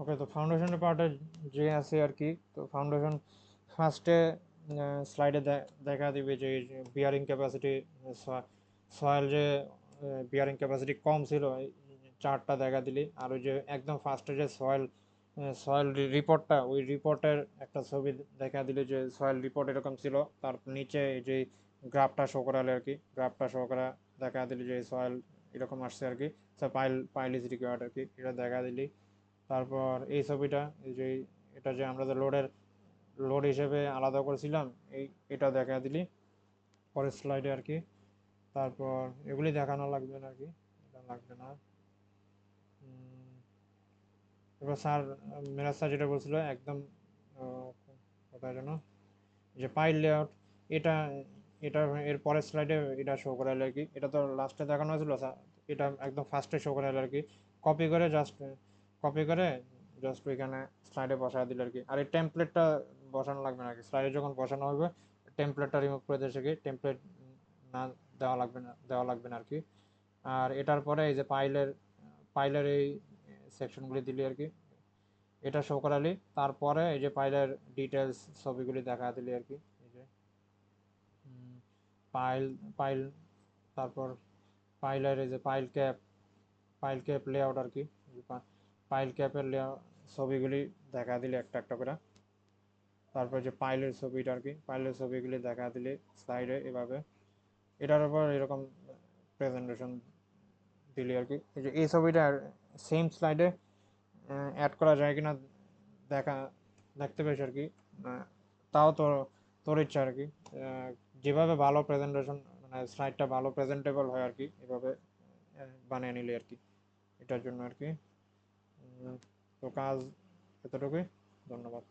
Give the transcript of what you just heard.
ওকে, তো ফাউন্ডেশনের পার্টে যে আছে আর কি, তো ফাউন্ডেশন ফার্স্টে স্লাইডে দেখা দিবে যে বিয়ারিং ক্যাপাসিটি, সয়েল যে বিয়ারিং ক্যাপাসিটি কম ছিল এই চার্টটা দেখা দিলি, আর ওই যে একদম ফার্স্টে যে সয়েল সয়েল রিপোর্টটা, ওই রিপোর্টের একটা ছবি দেখা দিলে যে সয়েল রিপোর্ট এরকম ছিল, তার নিচে এই যে গ্রাফটা শো করালে আর কি, গ্রাফটা শো করা দেখা দিলি যে সয়েল এরকম আসছে আর কি, পাইল পাইল ইজ রিকোয়ার্ড আর কি, এটা দেখা দিলি। তারপর এই ছবিটা, এই যে এটা যে আমরা যে লোড হিসেবে আলাদা করেছিলাম, এই এটা দেখা দিলি পরের স্লাইডে আর কি। তারপর এগুলি দেখানো লাগবে না আর কি, এটা লাগবে না। এবার স্যার, মেরাজ স্যার যেটা বলছিল একদম কোথায় যেন, যে পাইল লেআউট, এটা এটা এর পরের স্লাইডে এটা শো করালে আর কি, এটা তো লাস্টে দেখানো হয়েছিল স্যার, এটা একদম ফার্স্টে শো করালে আর কি, কপি করে জাস্ট কপি করে জাস্ট ওইখানে স্লাইডে বসায় দিলে আর কি। আর এই টেমপ্লেটটা বসানো লাগবে না আর কি, স্লাইডে যখন বসানো হবে টেমপ্লেটটা রিমুভ করে দিয়েছে কি, টেমপ্লেট না দেওয়া লাগবে না আর কি। আর এটার পরে এই যে পাইলের এই সেকশনগুলি দিলি আর কি, এটা শো করালি, তারপরে এই যে পাইলের ডিটেলস ছবিগুলি দেখা দিলি আর কি। এই যে পাইল পাইল তারপর পাইলের এই যে পাইল ক্যাপ লেআউট আর কি, পাইল ক্যাপের ছবিগুলি দেখা দিলে একটা একটা করে। তারপর যে পাইলের ছবিটা আর কি, পাইলের ছবিগুলি দেখা দিলে স্লাইডে এভাবে, এটার উপর এরকম প্রেজেন্টেশন দিলি আর কি। এই যে এই ছবিটা সেম স্লাইডে অ্যাড করা যায় কিনা দেখা দেখতে পেয়েছি আর কি। তাও তোর তোর ইচ্ছা আর কি, যেভাবে ভালো প্রেজেন্টেশন, মানে স্লাইডটা ভালো প্রেজেন্টেবল হয় আর কি, এভাবে বানিয়ে নিলি আর কি, এটার জন্য আর কি। তো কাজ এতটুকুই, ধন্যবাদ।